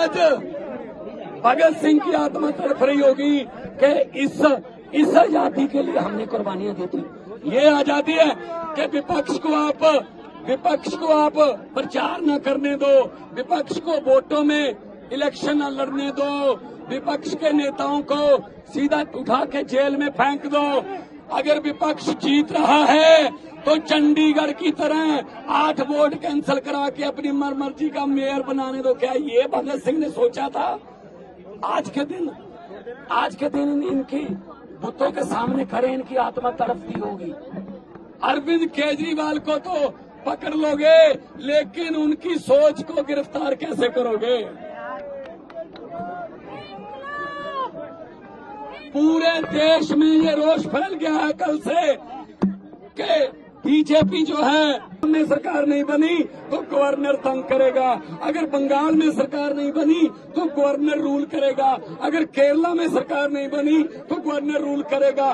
आज भगत सिंह की आत्मा तड़प रही होगी कि इस आजादी के लिए हमने कुर्बानियां दी थी। ये आजादी है कि विपक्ष को आप प्रचार न करने दो, विपक्ष को वोटों में इलेक्शन न लड़ने दो, विपक्ष के नेताओं को सीधा उठा के जेल में फेंक दो। अगर विपक्ष जीत रहा है तो चंडीगढ़ की तरह 8 वोट कैंसिल करा के अपनी मर्जी का मेयर बनाने दो। क्या ये भगत सिंह ने सोचा था? आज के दिन इनकी बुतों के सामने खड़े इनकी आत्मा तड़पती होगी। अरविंद केजरीवाल को तो पकड़ लोगे, लेकिन उनकी सोच को गिरफ्तार कैसे करोगे? पूरे देश में ये रोष फैल गया है कल से कि बीजेपी जो है में सरकार नहीं बनी तो गवर्नर तंग करेगा, अगर बंगाल में सरकार नहीं बनी तो गवर्नर रूल करेगा, अगर केरला में सरकार नहीं बनी तो गवर्नर रूल करेगा,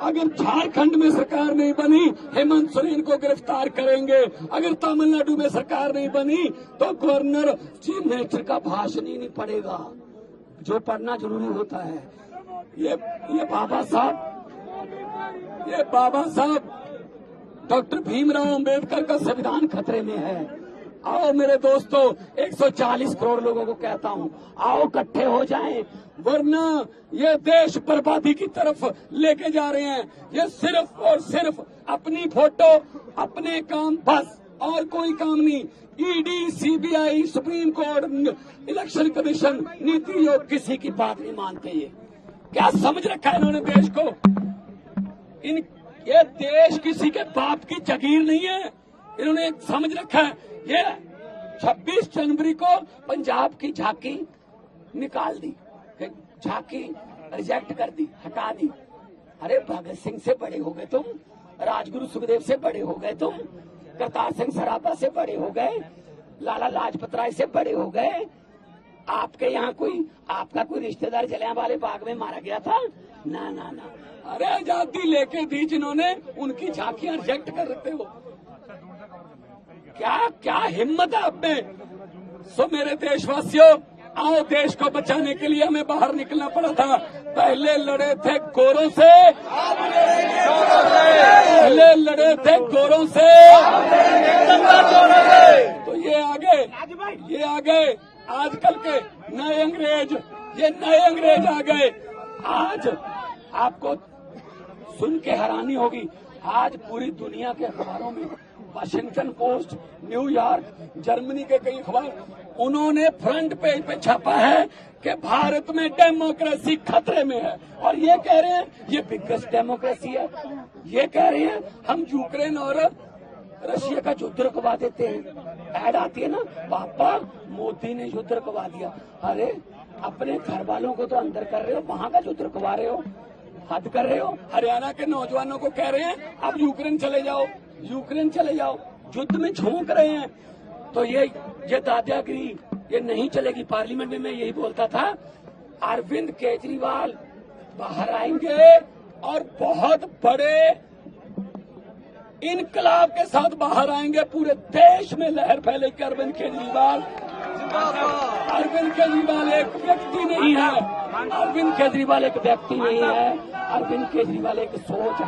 अगर झारखंड में सरकार नहीं बनी हेमंत सोरेन को गिरफ्तार करेंगे, अगर तमिलनाडु में सरकार नहीं बनी तो गवर्नर चीफ मिनिस्टर का भाषण ही नहीं पढ़ेगा, जो पढ़ना जरूरी होता है। ये बाबा साहब डॉक्टर भीमराव अंबेडकर का संविधान खतरे में है। आओ मेरे दोस्तों, 140 करोड़ लोगों को कहता हूँ, आओ इकट्ठे हो जाएं, वरना ये देश बर्बादी की तरफ लेके जा रहे हैं। ये सिर्फ और सिर्फ अपनी फोटो, अपने काम, बस और कोई काम नहीं। ED, CBI, supreme court, election commission, NITI Aayog किसी की बात नहीं मानते। ये क्या समझ रखा है इन्होंने देश को? ये देश किसी के बाप की जागीर नहीं है, इन्होंने समझ रखा है। ये 26 जनवरी को पंजाब की झांकी निकाल दी, झांकी रिजेक्ट कर दी, हटा दी। अरे भगत सिंह से बड़े हो गए तुम, राजगुरु सुखदेव से बड़े हो गए तुम, करतार सिंह सराभा से बड़े हो गए, लाला लाजपत राय से बड़े हो गए। आपके यहाँ आपका कोई रिश्तेदार जलियांवाले बाग में मारा गया था? ना ना ना। अरे आजादी लेके दी जिन्होंने, उनकी झांकियां रिजेक्ट कर रहे हो। क्या हिम्मत है आप में? सो मेरे देशवासियों, आओ, देश को बचाने के लिए हमें बाहर निकलना पड़ा था। पहले लड़े थे गोरों से, तो ये आ गए आजकल के नए अंग्रेज, ये नए अंग्रेज आ गए। आज आपको सुन के हैरानी होगी, आज पूरी दुनिया के अखबारों में, वाशिंगटन पोस्ट, न्यूयॉर्क, जर्मनी के कई अखबार, उन्होंने फ्रंट पेज पे छापा है कि भारत में डेमोक्रेसी खतरे में है, और ये कह रहे हैं ये बिगेस्ट डेमोक्रेसी है। ये कह रहे हैं हम यूक्रेन और रशिया का युद्ध रुकवा देते हैं। ऐड आती है ना, पापा मोदी ने युद्ध रुकवा दिया। अरे अपने घर वालों को तो अंदर कर रहे हो, वहां का युद्ध रुकवा रहे हो, हद कर रहे हो। हरियाणा के नौजवानों को कह रहे हैं अब यूक्रेन चले जाओ, युद्ध में झोंक रहे हैं। तो ये दादागिरी ये नहीं चलेगी। पार्लियामेंट में मैं यही बोलता था, अरविंद केजरीवाल बाहर आएंगे और बहुत बड़े इनकलाब के साथ बाहर आएंगे, पूरे देश में लहर फैलेगी। अरविंद केजरीवाल एक व्यक्ति नहीं है, अरविंद केजरीवाल एक व्यक्ति नहीं है, अरविंद केजरीवाल एक सोच है।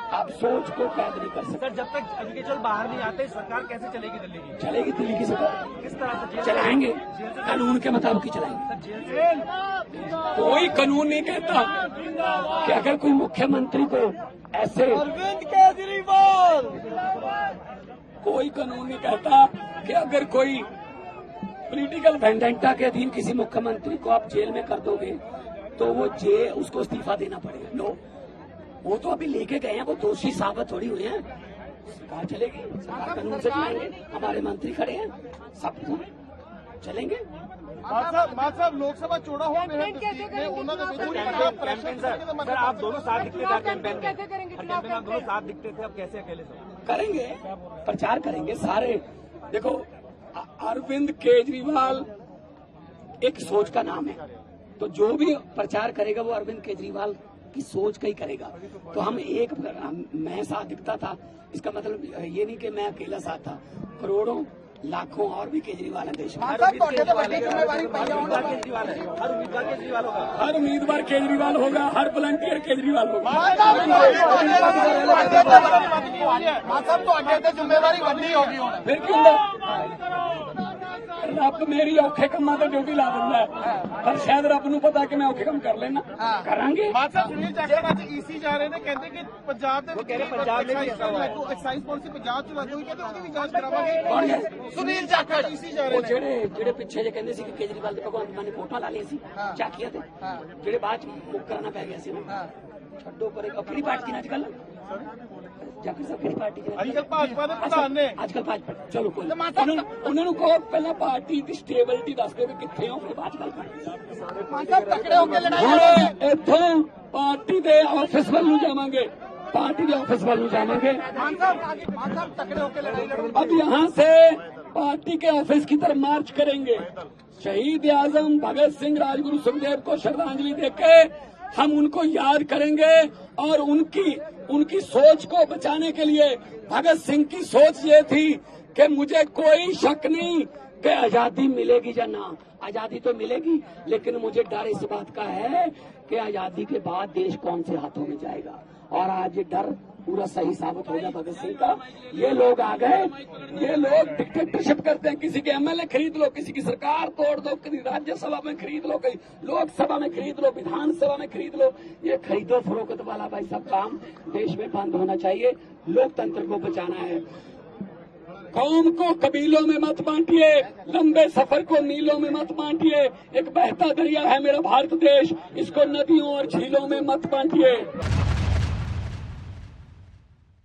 आप सोच को कैद नहीं कर सकते। सर, जब तक एजुकेशन बाहर नहीं आते, सरकार कैसे चलेगी दिल्ली की? चलेगी दिल्ली की सरकार, किस तरह से चलाएंगे? कानून के मुताबिक ही चलाएंगे। कोई कानून नहीं कहता कि अगर कोई मुख्यमंत्री को ऐसे, अरविंद केजरीवाल, कोई कानून नहीं कहता कि अगर कोई पॉलिटिकल वेंडेंटा के अधीन किसी मुख्यमंत्री को आप जेल में कर दोगे तो वो उसको इस्तीफा देना पड़ेगा। नो, वो तो अभी लेके गए हैं, वो दोषी साबित थोड़ी हुए हैं। सरकार चलेगी, सरकार कानून से चलेंगे, हमारे मंत्री खड़े हैं, सब चलेंगे। साहब लोकसभा चुनाव हो रहे हैं, सर आप दोनों साथ दिखते थे कैंपेन में, आप दोनों साथ दिखते थे, अब कैसे अकेले करेंगे? प्रचार करेंगे सारे। देखो, अरविंद केजरीवाल एक सोच का नाम है, तो जो भी प्रचार करेगा वो अरविंद केजरीवाल की सोच का ही करेगा। तो मैं साथ दिखता था, इसका मतलब ये नहीं कि मैं अकेला साथ था। करोड़ों लाखों और भी केजरीवाल है देश में। हर उम्मीदवार केजरीवाल होगा। हर उम्मीदवार केजरीवाल होगा, हर वॉलंटियर केजरीवाल होगा। जिम्मेवारी वड्डी होगी ਹੁਣ फिर क्यों रब मेरी औखे कमां तो ड्यूटी ला दिंदा है, पर शायद रब नूं पता कि मैं औखे काम कर लेना करांगे। ਮਾਤਾ ਸੁਨੀਲ ਜਾਖੜ ਅੱਜ ਈਸੀ ਜਾ ਰਹੇ ਨੇ, ਕਹਿੰਦੇ ਕਿ ਪੰਜਾਬ ਦੇ ਵਿੱਚ ਐਕਸਾਈਜ਼ ਪਾਲਿਸੀ ਪੰਜਾਬ ਚ ਲਾਗੂ ਹੋਈ, ਕਹਿੰਦੇ ਉਹਦੀ ਵੀ ਜਾਂਚ ਕਰਾਵਾਂਗੇ। ਸੁਨੀਲ ਜਾਖੜ ਈਸੀ ਜਾ ਰਹੇ ਉਹ ਨੇ। ਜਿਹੜੇ ਪਿੱਛੇ ਜੇ ਕਹਿੰਦੇ ਸੀ ਕਿ ਕੇਜਰੀਵਾਲ ਦੇ ਭਗਵੰਤ ਮਾਨ ਨੇ ਫੋਟੋਆਂ ਲਾ ਲਈਆਂ ਸੀ ਝਾਕੀਆਂ ਤੇ, ਜਿਹੜੇ ਬਾਅਦ ਚ ਮੁੱਕਰਨਾ ਪੈ ਗਿਆ ਸੀ ਉਹਨੂੰ। ਛੱਡੋ ਪਰੇ, ਕਿਹੜੀ ਪਾਰਟੀ ਨੇ ਅੱਜ ਕੱਲ ਜਾਖੜ ਸਾਹਿਬ, ਕਿਹੜੀ ਪਾਰਟੀ ਚ ਅੱਜ ਕੱਲ ਭਾਜਪਾ ਦੇ ਪ੍ਰਧਾਨ ਨੇ। ਅੱਜ ਕੱਲ ਭਾਜਪਾ, ਚਲੋ ਕੋਈ ਉਹਨਾਂ ਨੂੰ ਕਹੋ ਪਹਿਲਾਂ ਪਾਰਟੀ ਦੀ ਸਟੇਬਿਲਿਟੀ ਦੱਸ ਦਿਓ ਕਿ ਕਿੱਥੇ ਹੋ, ਫਿਰ ਬਾਅਦ ਗੱਲ ਮਾਨ ਸਾਹਿਬ ਤਕੜੇ ਹੋ ਕੇ ਲੜਾਈ ਇੱਥੋਂ ਪਾਰਟੀ ਦੇ ਆਫਿਸ ਵੱਲ ਨੂੰ ਜਾਵਾਂਗੇ, पार्टी के ऑफिस वालों जाएंगे। मान साहब तकड़े होकर लड़ाई लड़ूंगे। अब यहाँ से पार्टी के ऑफिस की तरफ मार्च करेंगे। शहीद आजम भगत सिंह राजगुरु सुखदेव को श्रद्धांजलि देके हम उनको याद करेंगे और उनकी सोच को बचाने के लिए, भगत सिंह की सोच ये थी कि मुझे कोई शक नहीं कि आजादी मिलेगी या ना, आजादी तो मिलेगी, लेकिन मुझे डर इस बात का है कि आजादी के बाद देश कौन से हाथों में जाएगा। और आज ये डर पूरा सही साबित हो गया भगत सिंह का। ये लोग आ गए, ये लोग डिक्टेटरशिप करते हैं, किसी के एमएलए खरीद लो, किसी की सरकार तोड़ दो, किसी राज्यसभा में खरीद लो, कहीं लोकसभा में खरीद लो, विधानसभा में खरीद लो। ये खरीदो फरोख्त वाला भाई सब काम देश में बंद होना चाहिए। लोकतंत्र को बचाना है। कौम को कबीलों में मत बांटिए, लंबे सफर को मीलों में मत बांटिए। एक बहता दरिया है मेरा भारत देश, इसको नदियों और झीलों में मत बांटिए।